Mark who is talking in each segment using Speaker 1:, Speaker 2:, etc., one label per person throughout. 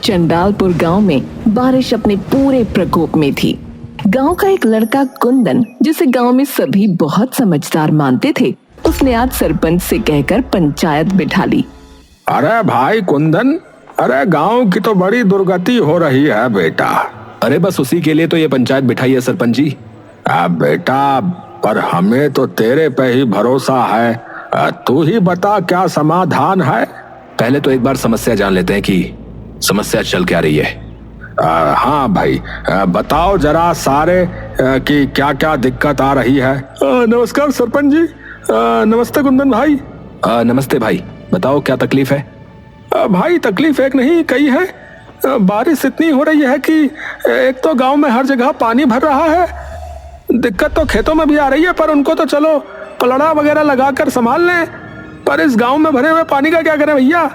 Speaker 1: चंडालपुर गांव में बारिश अपने पूरे प्रकोप में थी। गांव का एक लड़का कुंदन, जिसे गांव में सभी बहुत समझदार मानते थे, उसने आज सरपंच से कहकर पंचायत बिठा ली।
Speaker 2: अरे भाई कुंदन, अरे गांव की तो बड़ी दुर्गति हो रही है बेटा।
Speaker 3: अरे बस उसी के लिए तो ये पंचायत बिठाई है सरपंच जी।
Speaker 2: बेटा, पर हमें तो तेरे पे ही भरोसा है। तू ही बता क्या समाधान है।
Speaker 3: पहले तो एक बार समस्या जान लेते हैं कि समस्या चल क्या रही है।
Speaker 2: हाँ भाई, बताओ जरा सारे कि क्या क्या दिक्कत आ रही है। नमस्कार सरपंच जी। नमस्ते कुंदन भाई।
Speaker 3: नमस्ते भाई, बताओ क्या तकलीफ है।
Speaker 2: भाई तकलीफ एक नहीं कई है। बारिश इतनी हो रही है कि एक तो गांव में हर जगह पानी भर रहा है। दिक्कत तो खेतों में भी आ रही है, पर उनको तो चलो पलड़ा वगैरह लगाकर संभाल लें, पर इस गांव में भरे हुए पानी का क्या करें भैया।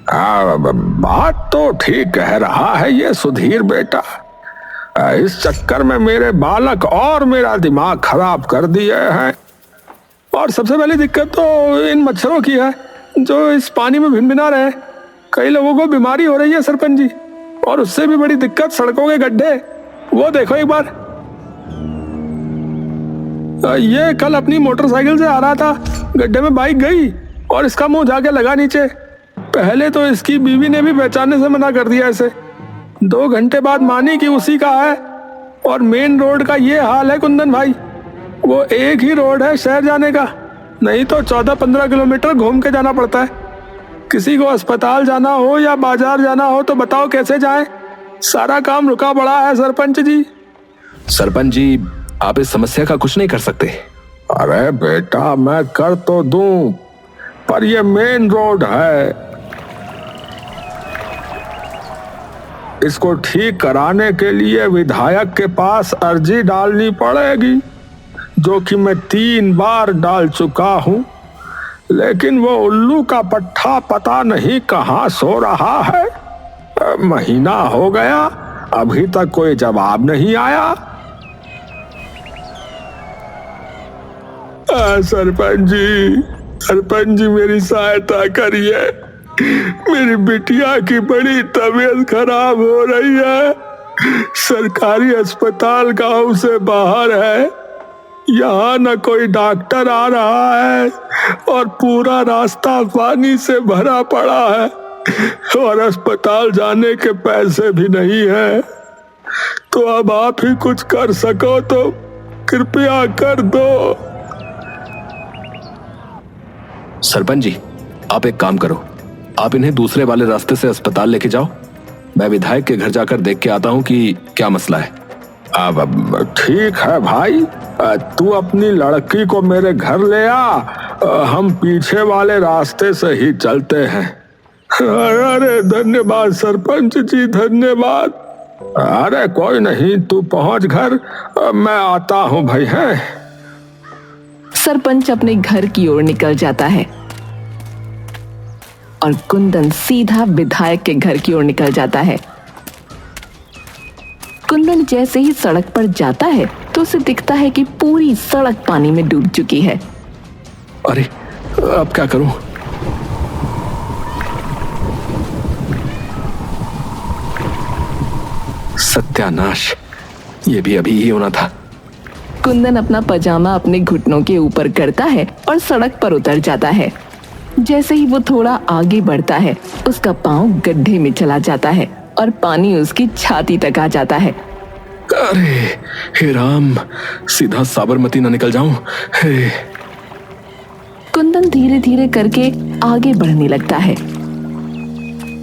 Speaker 2: बात तो ठीक कह रहा है ये सुधीर बेटा। इस चक्कर में मेरे बालक और मेरा दिमाग खराब कर दिए हैं। और सबसे पहली दिक्कत तो इन मच्छरों की है जो इस पानी में भिनभिना रहे हैं। कई लोगों को बीमारी हो रही है सरपंच जी। और उससे भी बड़ी दिक्कत सड़कों के गड्ढे। वो देखो एक बार, ये कल अपनी मोटरसाइकिल से आ रहा था, गड्ढे में बाइक गई और इसका मुंह जाके लगा नीचे। पहले तो इसकी बीवी ने भी पहचानने से मना कर दिया इसे। 2 घंटे बाद मानी कि उसी का है। और मेन रोड का ये हाल है कुंदन भाई, वो एक ही रोड है शहर जाने का, नहीं तो 14-15 किलोमीटर घूम के जाना पड़ता है। किसी को अस्पताल जाना हो या बाजार जाना हो तो बताओ कैसे जाएं। सारा काम रुका पड़ा है सरपंच जी।
Speaker 3: सरपंच जी, आप इस समस्या का कुछ नहीं कर सकते।
Speaker 2: अरे बेटा, मैं कर तो दूं, पर ये मेन रोड है। इसको ठीक कराने के लिए विधायक के पास अर्जी डालनी पड़ेगी, जो कि मैं 3 बार डाल चुका हूं। लेकिन वो उल्लू का पट्टा पता नहीं कहां सो रहा है। महीना हो गया, अभी तक कोई जवाब नहीं आया। सरपंच जी मेरी सहायता करिए। मेरी बिटिया की बड़ी तबीयत खराब हो रही है। सरकारी अस्पताल गांव से बाहर है, यहाँ न कोई डॉक्टर आ रहा है और पूरा रास्ता पानी से भरा पड़ा है और अस्पताल जाने के पैसे भी नहीं है। तो अब आप ही कुछ कर सको तो कृपया कर दो।
Speaker 3: सरपंच जी, आप एक काम करो, आप इन्हें दूसरे वाले रास्ते से अस्पताल लेके जाओ। मैं विधायक के घर जाकर देख के आता हूँ कि क्या मसला है।
Speaker 2: अब ठीक है भाई, तू अपनी लड़की को मेरे घर ले आ, हम पीछे वाले रास्ते से ही चलते हैं। अरे धन्यवाद सरपंच जी, धन्यवाद। अरे कोई नहीं, तू पहुंच घर, मैं आता हूँ भाई। है
Speaker 1: सरपंच अपने घर की ओर निकल जाता है और कुंदन सीधा विधायक के घर की ओर निकल जाता है। कुंदन जैसे ही सड़क पर जाता है तो उसे दिखता है कि पूरी सड़क पानी में डूब चुकी है।
Speaker 3: अरे अब क्या करूं? सत्यानाश, ये भी अभी ही होना था।
Speaker 1: कुंदन अपना पजामा अपने घुटनों के ऊपर करता है और सड़क पर उतर जाता है। जैसे ही वो थोड़ा आगे बढ़ता है, उसका पांव गड्ढे में चला जाता है और पानी उसकी छाती तक आ जाता है।
Speaker 3: अरे हे राम, सीधा साबरमती ना निकल जाऊं। हे।
Speaker 1: कुंदन धीरे धीरे करके आगे बढ़ने लगता है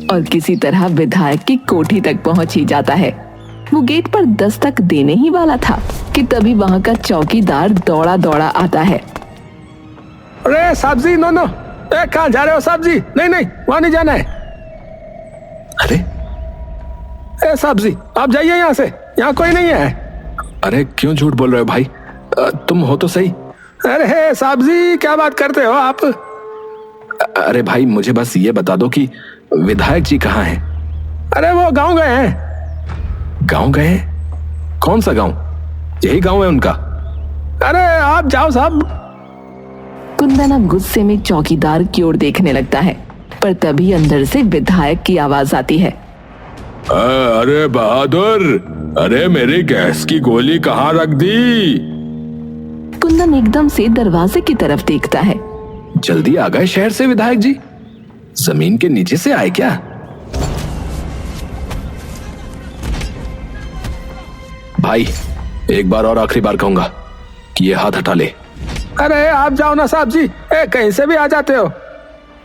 Speaker 1: और किसी तरह विधायक की कोठी तक पहुंच ही जाता है। वो गेट पर दस्तक देने ही वाला था कि तभी वहां का चौकीदार दौड़ा दौड़ा आता है।
Speaker 2: अरे साहब जी, नो कहाँ जा रहे हो साहब जी? नहीं, वहां नहीं जाना है। अरे साहब जी, आप जाइए यहाँ से, यहाँ कोई नहीं है।
Speaker 3: अरे क्यों झूठ बोल रहे हो भाई? तुम हो तो सही।
Speaker 2: अरे साहब जी, क्या बात करते हो आप?
Speaker 3: अरे भाई, मुझे बस ये बता दो कि विधायक जी कहाँ हैं?
Speaker 2: अरे वो गांव गए हैं।
Speaker 3: गांव गए? कौन सा गांव? यही गांव है उनका?
Speaker 2: अरे आप जाओ साहब।
Speaker 1: कुंदन अब गुस्से में चौकीदार की ओर देखने लगता है, पर तभी अंदर से विधायक की आवाज आती है।
Speaker 2: अरे बहादुर, अरे मेरी गैस की गोली कहाँ रख दी?
Speaker 1: कुंदन एकदम से दरवाजे की तरफ देखता है।
Speaker 3: जल्दी आ गए शहर से विधायक जी? जमीन के नीचे से आए क्या? भाई, एक बार और आखिरी बार कहूंगा कि ये हाथ हटा ले।
Speaker 2: अरे आप जाओ ना साहब जी, कहीं से भी आ जाते हो।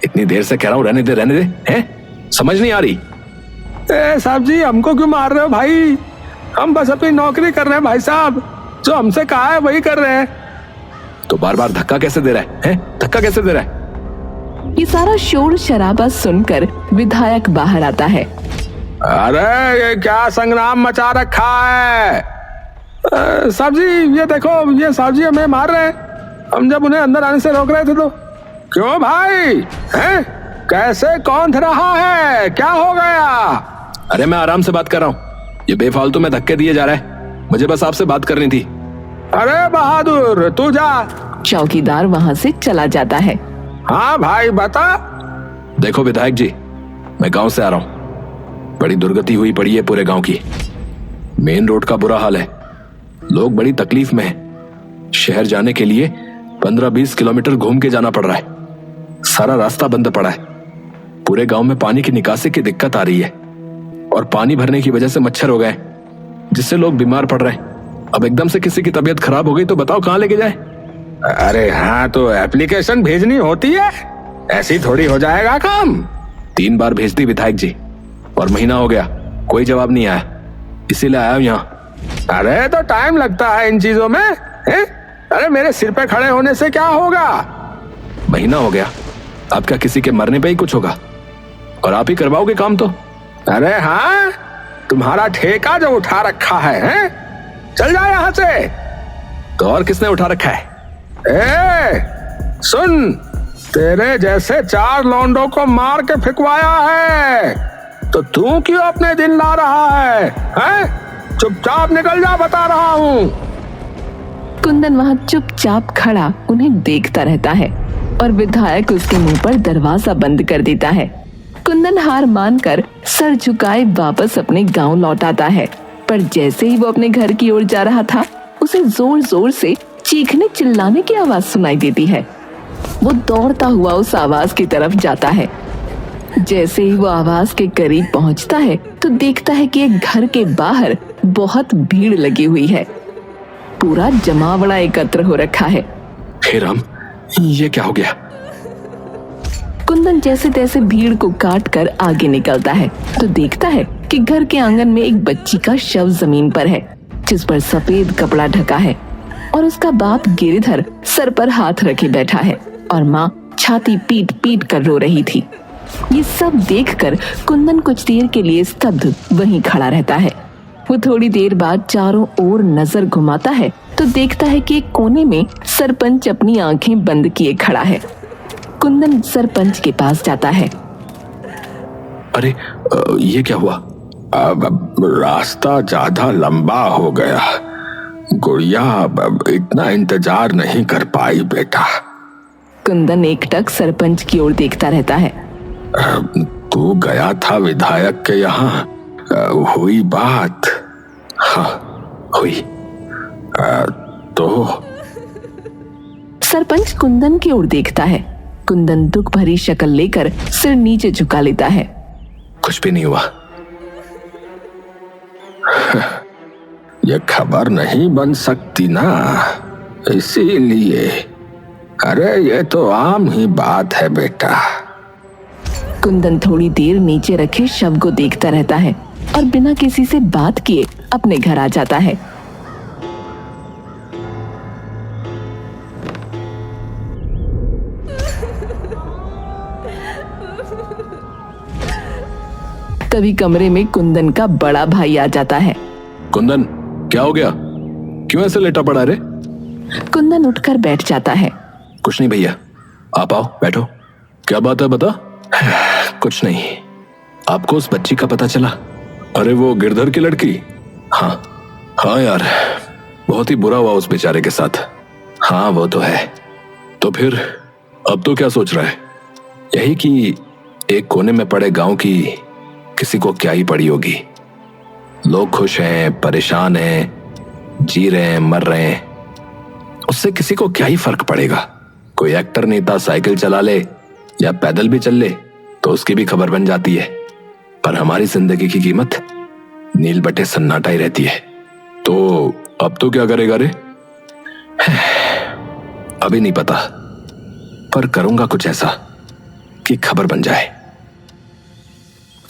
Speaker 3: इतनी देर से कह रहा हूं रहने दे रहने दे, हैं? समझ नहीं आ रही?
Speaker 2: साहब जी हमको क्यों मार रहे हो भाई? हम बस अपनी नौकरी कर रहे हैं भाई साहब, जो हमसे कहा है वही कर रहे हैं।
Speaker 3: तो बार बार धक्का कैसे दे रहा है, हैं? धक्का कैसे दे रहा है?
Speaker 1: ये सारा शोर शराबा सुनकर विधायक बाहर आता है।
Speaker 2: अरे ये क्या संग्राम मचा रखा है? साहब जी ये देखो, ये साहब जी हमें मार रहे हैं। हम जब उन्हें अंदर आने से रोक रहे थे तो। क्यों भाई, हैं? कैसे कौन रहा है, क्या हो गया?
Speaker 3: अरे मैं आराम से बात कर रहा हूँ, ये बेफालतू में धक्के दिए जा रहा है। मुझे बस आपसे बात करनी थी।
Speaker 2: अरे बहादुर तू जा।
Speaker 1: चौकीदार वहां से चला जाता है।
Speaker 2: हाँ भाई बता।
Speaker 3: देखो विधायक जी, मैं गांव से आ रहा हूँ। बड़ी दुर्गति हुई पड़ी है पूरे गांव की। मेन रोड का बुरा हाल है, लोग बड़ी तकलीफ में हैं। शहर जाने के लिए 15-20 किलोमीटर घूम के जाना पड़ रहा है। सारा रास्ता बंद पड़ा है। पूरे गांव में पानी की निकासी की दिक्कत आ रही है और पानी भरने की वजह से मच्छर हो गए, जिससे लोग बीमार पड़ रहे हैं। अब एकदम से किसी की तबीयत खराब हो गई तो बताओ कहां लेके जाए?
Speaker 2: अरे हाँ, तो एप्लीकेशन भेजनी होती है, ऐसी थोड़ी हो जाएगा काम।
Speaker 3: 3 बार भेज दी विधायक जी और महीना हो गया, कोई जवाब नहीं आया, इसीलिए आया हूं यहाँ।
Speaker 2: अरे तो टाइम लगता है इन चीजों में, है? अरे मेरे सिर पे खड़े होने से क्या होगा?
Speaker 3: महीना हो गया, अब क्या किसी के मरने पे ही कुछ होगा? और आप ही करवाओगे काम तो?
Speaker 2: अरे हाँ, तुम्हारा ठेका जो उठा रखा है? चल जा यहाँ से।
Speaker 3: तो और किसने उठा रखा है?
Speaker 2: सुन, तेरे जैसे 4 लौंडों को मार के फिकवाया है, तो तू क्यों अपने दिन ला रहा है? चुपचाप निकल जा, बता रहा हूँ।
Speaker 1: कुंदन वहां चुपचाप खड़ा उन्हें देखता रहता है और विधायक उसके मुंह पर दरवाजा बंद कर देता है। कुंदन हार मानकर सर झुकाए वापस अपने गांव लौट आता है, पर जैसे ही वो अपने घर की ओर जा रहा था, उसे जोर जोर से चीखने चिल्लाने की आवाज सुनाई देती है। वो दौड़ता हुआ उस आवाज की तरफ जाता है। जैसे ही वो आवाज के करीब पहुंचता है तो देखता है कि एक घर के बाहर बहुत भीड़ लगी हुई है। पूरा जमावड़ा एकत्र हो रखा है।
Speaker 3: हे राम, ये क्या हो गया?
Speaker 1: कुंदन जैसे तैसे भीड़ को काट कर आगे निकलता है तो देखता है कि घर के आंगन में एक बच्ची का शव जमीन पर है, जिस पर सफेद कपड़ा ढका है और उसका बाप गिरिधर सर पर हाथ रखे बैठा है और माँ छाती पीट पीट कर रो रही थी। ये सब देखकर कुंदन कुछ देर के लिए स्तब्ध वहीं खड़ा रहता है। वो थोड़ी देर बाद चारों ओर नजर घुमाता है तो देखता है कि एक कोने में सरपंच अपनी आंखें बंद किए खड़ा है। कुंदन सरपंच के पास जाता है।
Speaker 3: अरे ये क्या हुआ?
Speaker 2: अब रास्ता ज्यादा लंबा हो गया, गुड़िया अब इतना इंतजार नहीं कर पाई बेटा।
Speaker 1: कुंदन एकटक सरपंच की ओर देखता रहता है।
Speaker 2: तू गया था विधायक के यहाँ, हुई बात?
Speaker 3: हाँ हुई।
Speaker 2: तो
Speaker 1: सरपंच कुंदन की ओर देखता है। कुंदन दुख भरी शक्ल लेकर सिर नीचे झुका लेता है।
Speaker 3: कुछ भी नहीं हुआ।
Speaker 2: ये खबर नहीं बन सकती ना, इसीलिए। अरे ये तो आम ही बात है बेटा।
Speaker 1: कुंदन थोड़ी देर नीचे रखे शव को देखता रहता है और बिना किसी से बात किए अपने घर आ जाता है। तभी कमरे में कुंदन का बड़ा भाई आ जाता है।
Speaker 3: कुंदन, क्या हो गया? क्यों ऐसे लेटा पड़ा रे?
Speaker 1: कुंदन उठकर बैठ जाता है।
Speaker 3: कुछ नहीं भैया, आप आओ बैठो। क्या बात है बता? कुछ नहीं। आपको उस बच्ची का पता चला? अरे वो गिरधर की लड़की? हाँ यार, बहुत ही बुरा हुआ उस बेचारे के साथ। हाँ वो तो है। तो फिर अब तो क्या सोच रहा है? यही कि एक कोने में पड़े गांव की किसी को क्या ही पड़ी होगी। लोग खुश हैं, परेशान हैं, जी रहे हैं, मर रहे हैं, उससे किसी को क्या ही फर्क पड़ेगा। कोई एक्टर नेता साइकिल चला ले या पैदल भी चल ले तो उसकी भी खबर बन जाती है। पर हमारी जिंदगी की कीमत नील बटे सन्नाटा ही रहती है। तो अब तो क्या करेगा रे? अभी नहीं पता, पर करूंगा कुछ ऐसा कि खबर बन जाए।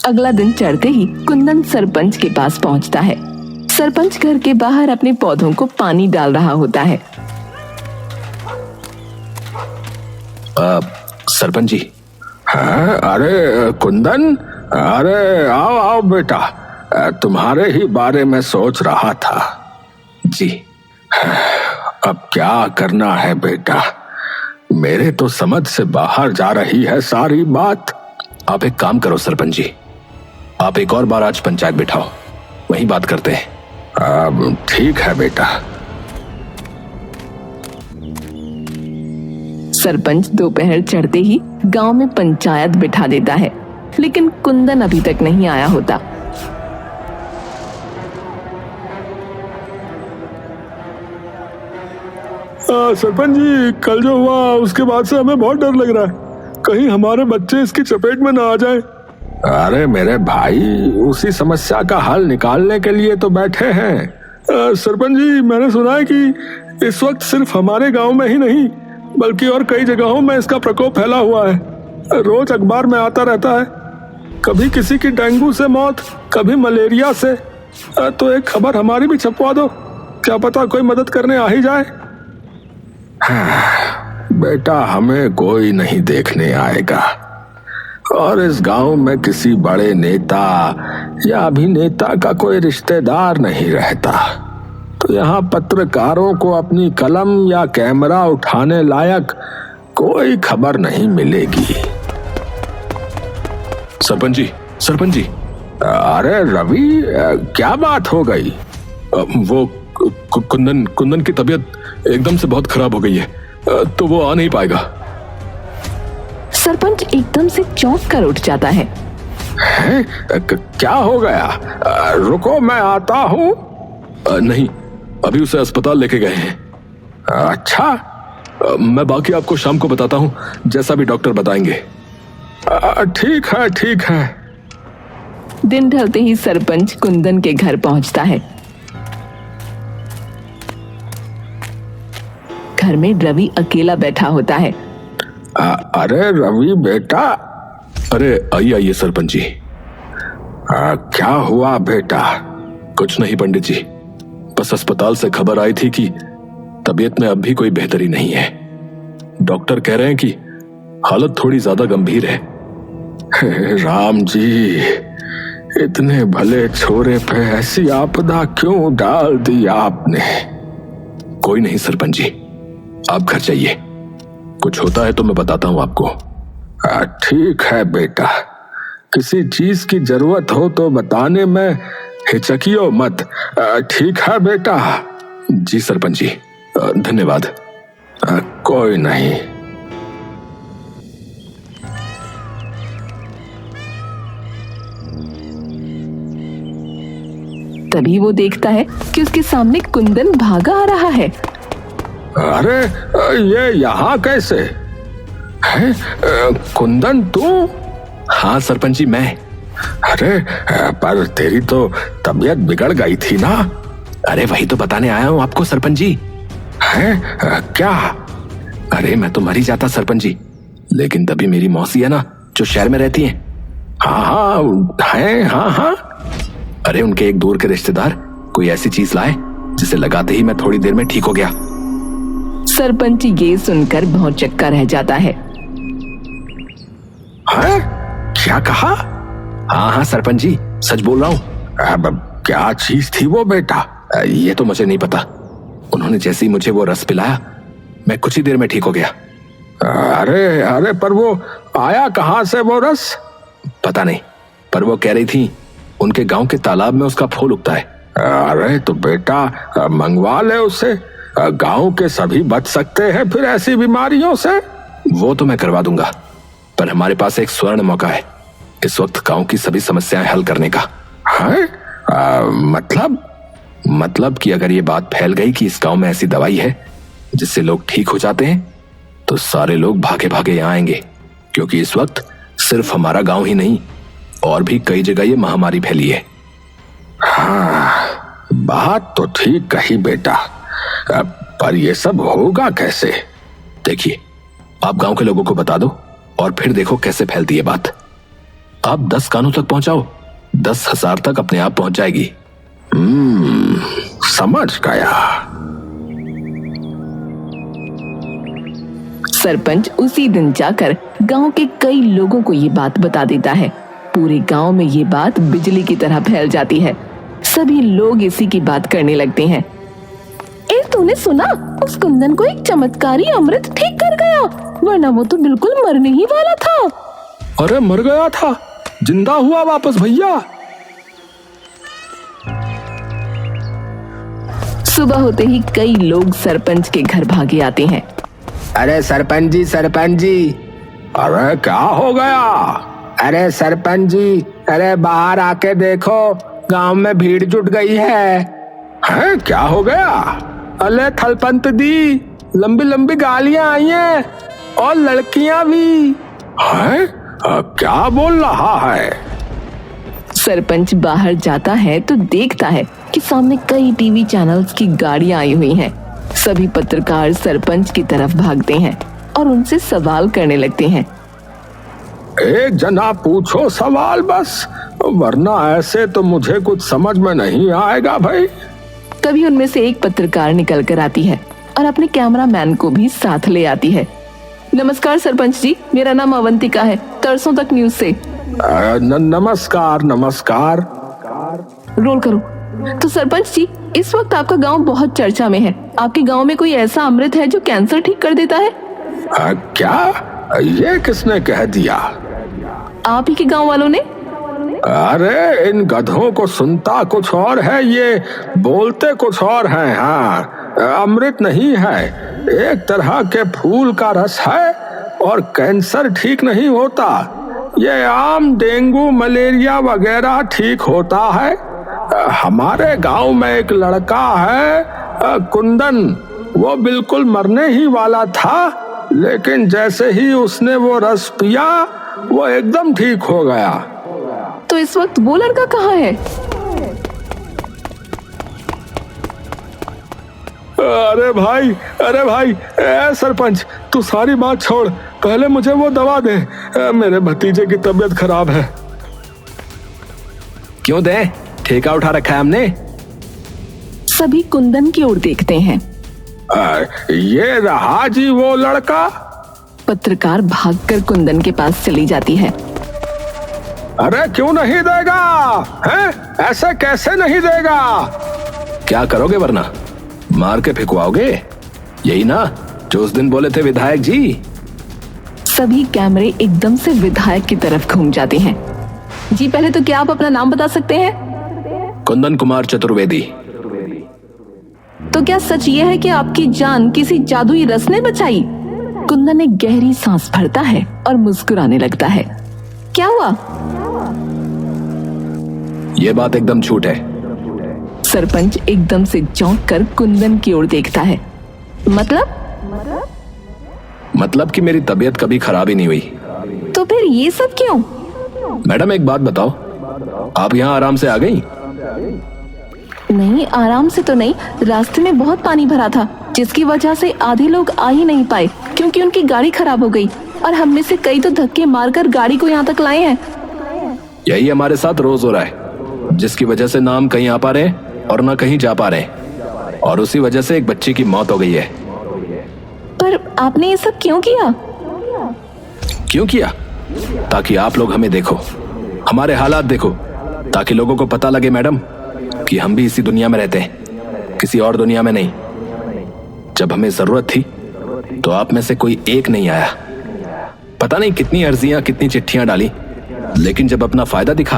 Speaker 1: अगला दिन चढ़ते ही कुंदन सरपंच के पास पहुंचता है। सरपंच घर के बाहर अपने पौधों को पानी डाल रहा होता है।
Speaker 3: सरपंच जी।
Speaker 2: हाँ, अरे कुंदन, अरे आओ आओ बेटा, तुम्हारे ही बारे में सोच रहा था।
Speaker 3: जी।
Speaker 2: अब क्या करना है बेटा? मेरे तो समझ से बाहर जा रही है सारी बात।
Speaker 3: आप एक काम करो सरपंच जी, आप एक और बार आज पंचायत बिठाओ, वहीं बात करते हैं।
Speaker 2: ठीक है बेटा।
Speaker 1: सरपंच दोपहर चढ़ते ही गांव में पंचायत बिठा देता है, लेकिन कुंदन अभी तक नहीं आया होता।
Speaker 2: सरपंच जी, कल जो हुआ उसके बाद से हमें बहुत डर लग रहा है, कहीं हमारे बच्चे इसकी चपेट में ना आ जाएं। अरे मेरे भाई, उसी समस्या का हल निकालने के लिए तो बैठे हैं। सरपंच जी, मैंने सुना है कि इस वक्त सिर्फ हमारे गांव में ही नहीं बल्कि और कई जगहों में इसका प्रकोप फैला हुआ है। रोज अखबार में आता रहता है, कभी किसी की डेंगू से मौत, कभी मलेरिया से। तो एक खबर हमारी भी छपवा दो, क्या पता कोई मदद करने आ ही जाए। बेटा, हमें कोई नहीं देखने आएगा और इस गांव में किसी बड़े नेता या अभिनेता का कोई रिश्तेदार नहीं रहता, तो यहाँ पत्रकारों को अपनी कलम या कैमरा उठाने लायक कोई खबर नहीं मिलेगी।
Speaker 3: सरपंच जी, सरपंच जी।
Speaker 2: अरे रवि, क्या बात हो गई?
Speaker 3: वो कुंदन की तबीयत एकदम से बहुत खराब हो गई है, तो वो आ नहीं पाएगा।
Speaker 1: सरपंच एकदम से चौंक कर उठ जाता है।
Speaker 2: क्या हो गया? रुको, मैं आता हूँ।
Speaker 3: नहीं, अभी उसे अस्पताल लेके गए हैं।
Speaker 2: अच्छा,
Speaker 3: मैं बाकी आपको शाम को बताता हूँ, जैसा भी डॉक्टर बताएंगे।
Speaker 2: ठीक है, ठीक है।
Speaker 1: दिन ढलते ही सरपंच कुंदन के घर पहुंचता है। घर में रवि अकेला बैठा होता है।
Speaker 2: अरे रवि बेटा।
Speaker 3: अरे आइए आइए सरपंच जी।
Speaker 2: क्या हुआ बेटा?
Speaker 3: कुछ नहीं पंडित जी, बस अस्पताल से खबर आई थी कि तबीयत में अब भी कोई बेहतरी नहीं है। डॉक्टर कह रहे हैं कि हालत थोड़ी ज्यादा गंभीर है।
Speaker 2: राम जी, इतने भले छोरे पे ऐसी आपदा क्यों डाल दी आपने?
Speaker 3: कोई नहीं सरपंच जी, आप घर जाइए, कुछ होता है तो मैं बताता हूं आपको।
Speaker 2: ठीक है बेटा, किसी चीज की जरूरत हो तो बताने में हिचकियो मत। ठीक है बेटा।
Speaker 3: जी सरपंच जी, धन्यवाद।
Speaker 2: कोई नहीं।
Speaker 1: तभी वो देखता है कि उसके सामने कुंदन भागा आ रहा है।
Speaker 2: अरे ये यहाँ कैसे है? कुंदन तू?
Speaker 3: हाँ सरपंच जी, मैं।
Speaker 2: अरे पर तेरी तो तबीयत बिगड़ गई थी ना?
Speaker 3: अरे वही तो बताने आया हूँ आपको सरपंच जी।
Speaker 2: है क्या?
Speaker 3: अरे मैं तो मर ही जाता सरपंच जी, लेकिन तभी मेरी मौसी है ना, जो शहर में रहती है।
Speaker 2: हाँ हाँ है, हाँ हाँ।
Speaker 3: अरे उनके एक दूर के रिश्तेदार कोई ऐसी चीज लाए जिसे लगाते ही मैं थोड़ी देर में ठीक हो गया।
Speaker 1: सरपंच ये सुनकर भौंचक्का रह जाता है।
Speaker 2: क्या कहा?
Speaker 3: हाँ हाँ सरपंच जी, सच बोल रहा हूँ।
Speaker 2: अब क्या चीज थी वो बेटा?
Speaker 3: ये तो मुझे नहीं पता, उन्होंने जैसे ही मुझे वो रस पिलाया मैं कुछ ही देर में ठीक हो गया।
Speaker 2: अरे अरे पर वो आया कहाँ से वो रस?
Speaker 3: पता नहीं, पर वो कह रही थी उनके गांव के तालाब में उसका फूल उगता है।
Speaker 2: अरे तो बेटा मंगवा ले उससे, गांव के सभी बच सकते हैं फिर ऐसी बीमारियों से।
Speaker 3: वो तो मैं करवा दूंगा, पर हमारे पास एक स्वर्ण मौका है, इस वक्त गांव की सभी समस्याएं हल करने का।
Speaker 2: है?
Speaker 3: मतलब कि अगर ये बात फैल गई कि इस गांव में ऐसी दवाई है जिससे लोग ठीक हो जाते हैं, तो सारे लोग भागे भागे यहाँ आएंगे, क्योंकि इस वक्त सिर्फ हमारा गांव ही नहीं, और भी कई जगह ये महामारी फैली है।
Speaker 2: हाँ, बात तो ठीक कही बेटा, पर ये सब होगा कैसे?
Speaker 3: देखिए, आप गांव के लोगों को बता दो और फिर देखो कैसे फैलती है बात। आप 10 कानों तक पहुंचाओ, 10,000 तक अपने आप पहुंच जाएगी।
Speaker 2: समझ गया।
Speaker 1: सरपंच उसी दिन जाकर गांव के कई लोगों को ये बात बता देता है। पूरे गांव में ये बात बिजली की तरह फैल जाती है। सभी लोग इसी की बात करने लगते हैं। ए, तूने सुना? उस कुंदन को एक चमत्कारी अमृत ठीक कर गया, वरना वो तो बिल्कुल मरने ही वाला था।
Speaker 3: अरे मर गया था, जिंदा हुआ वापस भैया।
Speaker 1: सुबह होते ही कई लोग सरपंच के घर भागे आते हैं।
Speaker 2: अरे सरपंच जी, अरे क्या हो गया? अरे सरपंच जी, अरे बाहर आके देखो, गांव में भीड़ जुट गई है। हैं, क्या हो गया? अरे थलपंत दी, लंबी लंबी गालियां आई हैं और लड़कियां भी। हैं? क्या बोल रहा है?
Speaker 1: सरपंच बाहर जाता है तो देखता है कि सामने कई टीवी चैनल्स की गाड़ियां आई हुई हैं। सभी पत्रकार सरपंच की तरफ भागते हैं और उनसे सवाल करने लगते हैं।
Speaker 2: एक जना पूछो सवाल बस, वरना ऐसे तो मुझे कुछ समझ में नहीं आएगा भाई।
Speaker 1: तभी उनमें से एक पत्रकार निकल कर आती है और अपने कैमरामैन को भी साथ ले आती है। नमस्कार सरपंच जी, मेरा नाम अवंतिका है, तरसों तक न्यूज से।
Speaker 2: नमस्कार।
Speaker 1: रोल करो। तो सरपंच जी, इस वक्त आपका गांव बहुत चर्चा में है। आपके गांव में कोई ऐसा अमृत है जो कैंसर ठीक कर देता है?
Speaker 2: क्या? ये किसने कह दिया?
Speaker 1: आप ही के गांव वालों ने।
Speaker 2: अरे इन गधों को सुनता कुछ और है, ये बोलते कुछ और है। हाँ, अमृत नहीं है, एक तरह के फूल का रस है और कैंसर ठीक नहीं होता। ये आम डेंगू मलेरिया वगैरह ठीक होता है। हमारे गांव में एक लड़का है कुंदन, वो बिल्कुल मरने ही वाला था, लेकिन जैसे ही उसने वो रस पिया वो एकदम ठीक हो गया।
Speaker 1: तो इस वक्त वो लड़का कहाँ है?
Speaker 2: अरे भाई, सरपंच तू सारी बात छोड़, पहले मुझे वो दवा दे, मेरे भतीजे की तबीयत खराब है।
Speaker 3: क्यों दे? ठेका उठा रखा है हमने।
Speaker 1: सभी कुंदन की ओर देखते हैं।
Speaker 2: ये रहा जी वो लड़का।
Speaker 1: पत्रकार भागकर कुंदन के पास चली जाती है।
Speaker 2: अरे क्यों नहीं देगा? हैं? ऐसा कैसे नहीं देगा?
Speaker 3: क्या करोगे वरना? मार के फेंकवाओगे? यही ना जो उस दिन बोले थे विधायक जी।
Speaker 1: सभी कैमरे एकदम से विधायक की तरफ घूम जाते हैं। जी, पहले तो क्या आप अपना नाम बता सकते हैं?
Speaker 3: कुंदन कुमार चतुर्वेदी।
Speaker 1: तो क्या सच ये है कि आपकी जान किसी जादुई रस ने बचाई? कुंदन एक गहरी सांस भरता है और मुस्कुराने लगता है। क्या हुआ?
Speaker 3: ये बात एकदम झूठ है।
Speaker 1: सरपंच एकदम से चौंक कर कुंदन की ओर देखता है।
Speaker 3: मतलब कि मेरी तबीयत कभी खराब ही नहीं हुई।
Speaker 1: तो फिर ये सब क्यों?
Speaker 3: मैडम एक बात बताओ, आप यहाँ आराम से आ गई?
Speaker 1: नहीं, आराम से तो नहीं, रास्ते में बहुत पानी भरा था, जिसकी वजह से आधे लोग आ ही नहीं पाए क्योंकि उनकी गाड़ी खराब हो गई और हम में से कई तो धक्के मारकर गाड़ी को यहाँ तक लाए हैं।
Speaker 3: यही हमारे साथ रोज हो रहा है, जिसकी वजह से ना हम कहीं आ पा रहे और ना कहीं जा पा रहे, और उसी वजह से एक बच्ची की मौत हो गई है।
Speaker 1: पर आपने ये सब क्यों किया?
Speaker 3: क्यों किया? ताकि आप लोग हमें देखो, हमारे हालात देखो, ताकि लोगों को पता लगे मैडम कि हम भी इसी दुनिया में रहते हैं, किसी और दुनिया में नहीं। जब हमें जरूरत थी तो आप में से कोई एक नहीं आया। पता नहीं कितनी अर्जियां, कितनी चिट्ठियां डाली, लेकिन जब अपना फायदा दिखा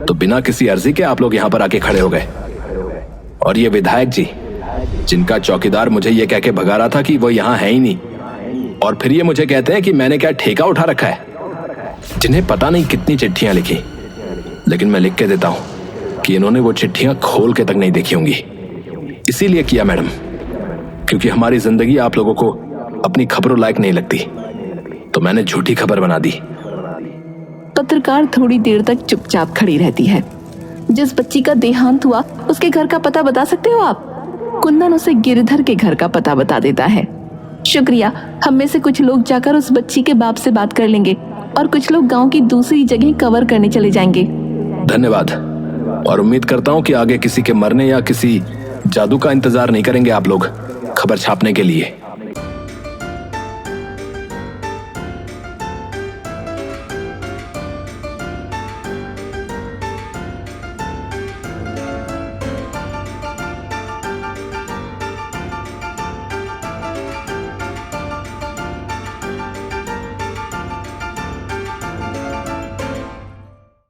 Speaker 3: तो बिना किसी अर्जी के आप लोग यहाँ पर आके खड़े हो गए। और ये विधायक जी, जिनका चौकीदार मुझे ये कह के भगा रहा था कि वो यहाँ है ही नहीं, और फिर ये मुझे कहते हैं कि मैंने क्या ठेका उठा रखा है। जिन्हें पता नहीं कितनी चिट्ठियां लिखी, लेकिन मैं लिख के देता हूं कि इन्होंने वो चिट्ठियां खोल के तक नहीं देखी होंगी। इसीलिए किया मैडम, क्योंकि हमारी जिंदगी आप लोगों को अपनी खबरों लायक नहीं लगती, तो मैंने झूठी खबर बना दी।
Speaker 1: पत्रकार थोड़ी देर तक चुपचाप खड़ी रहती है। जिस बच्ची का देहांत हुआ उसके घर का पता बता सकते हो आप? कुंदन उसे गिरधर के घर का पता बता देता है। शुक्रिया, हम में से कुछ लोग जाकर उस बच्ची के बाप से बात कर लेंगे और कुछ लोग गांव की दूसरी जगह कवर करने चले जाएंगे।
Speaker 3: धन्यवाद, और उम्मीद करता हूं कि आगे किसी के मरने या किसी जादू का इंतजार नहीं करेंगे आप लोग खबर छापने के लिए।